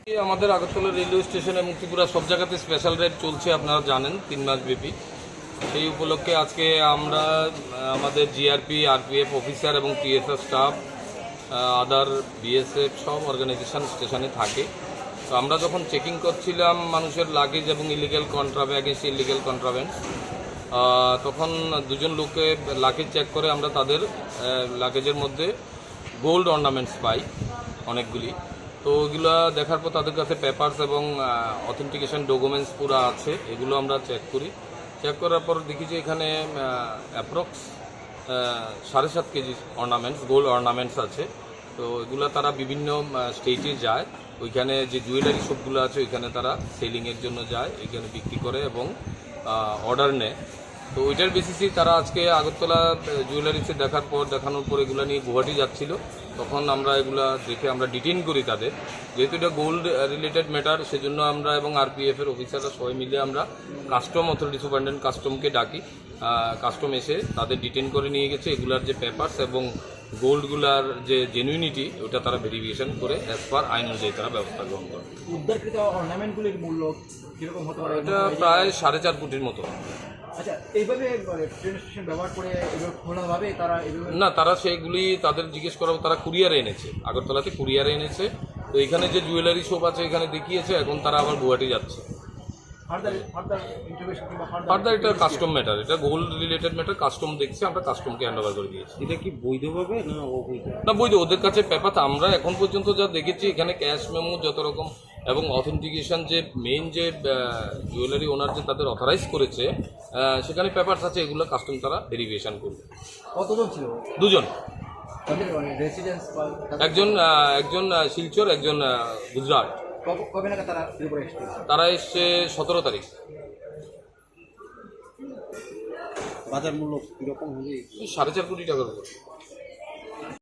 আমাদের Agartala railway station এবং ত্রিপুরা সব জায়গাতে স্পেশাল রাইড চলছে, আপনারা জানেন 3 মাস ব্যাপী। সেই উপলক্ষে আজকে আমরা আমাদের জিআরপি, আরপিএফ অফিসার এবং টিএসআর স্টাফ, আদার বিএসএফ সব অর্গানাইজেশন স্টেশনে থাকে। তো আমরা যখন চেকিং করছিলাম মানুষের লাগেজ এবং illegal contraband, against illegal contraband, তখন দুজন লোককে লাগেজ চেক করে আমরা তাদের লাগেজের মধ্যে গোল্ড অর্নামেন্টস পাই অনেকগুলি। তো ওইগুলো দেখার পর তাদের কাছে পেপারস এবং অথেন্টিকেশন ডকুমেন্টস পুরো আছে, এগুলো আমরা চেক করি। চেক করার পর দেখি যে এখানে approx 7.5 KG ornaments, gold ornaments আছে। তো এগুলো তারা বিভিন্ন স্টেটে যায়, ওইখানে যে জুয়েলারি শপগুলো আছে ওইখানে তারা সেলিংয়ের জন্য যায়, এখানে বিক্রি করে এবং অর্ডার নেয়। তো ওইটার বেসিসেই তারা আজকে আগরতলা জুয়েলারিসে দেখানোর পর এগুলো নিয়ে গুয়াহাটি যাচ্ছিল। তখন আমরা এগুলা দেখে আমরা ডিটেইন করি তাদের, যেহেতু এটা গোল্ড রিলেটেড ম্যাটার, সেজন্য আমরা এবং আরপিএফের অফিসাররা সবাই মিলে আমরা কাস্টম অথরিটি সুপারিনটেন্ডেন্ট কাস্টমকে ডাকি। কাস্টম এসে তাদের ডিটেইন করে নিয়ে গেছে। এগুলার যে পেপারস এবং গোল্ডগুলার যে জেনুইনিটি ওটা তারা ভেরিফিকেশন করে অ্যাজ পার আইন অনুযায়ী তারা ব্যবস্থা গ্রহণ করে। উদ্ধারকৃত অর্নামেন্টগুলির মূল্য কিরকম হতে পারে? এটা প্রায় 4.5 কোটির মতো। আচ্ছা, এইভাবে ট্রেন স্টেশন ব্যবহার করে এভাবে খোলাভাবে তারা না, তারা সেগুলি তাদের জিজ্ঞেস করা, তারা কুরিয়ারে এনেছে, আগরতলাতে কুরিয়ারে এনেছে। তো এখানে যে জুয়েলারি শপ আছে এখানে দেখিয়েছে, এখন তারা আবার গুয়াহাটি যাচ্ছে। ফার্দার এটা কাস্টম ম্যাটার, এটা গোল্ড রিলেটেড ম্যাটার, কাস্টম দেখছে, আমরা কাস্টমকে হ্যান্ড ওভার করে দিয়েছি। এটা কি বৈধভাবে না অবৈধ? না, বৈধ। ওদের কাছে পেপার আমরা এখন পর্যন্ত যা দেখেছি এখানে ক্যাশ মেমো যত রকম এবং অথেন্টিকেশন যে মেইন যে জুয়েলারি ওনার যে তাদের অথরাইজ করেছে সেখানে পেপারস আছে, এগুলো কাস্টম তারা ভেরিফিকেশন করবে। কতজন ছিল? 2 জন, রেসিডেন্স একজন শিলচর, একজন গুজরাট। কবে নাগাদ তারা ত্রিপুরা এসেছে? তারা এসছে 17 তারিখ। বাজার মূল্য কিরকম হবে? 4.5 কোটি টাকার উপর।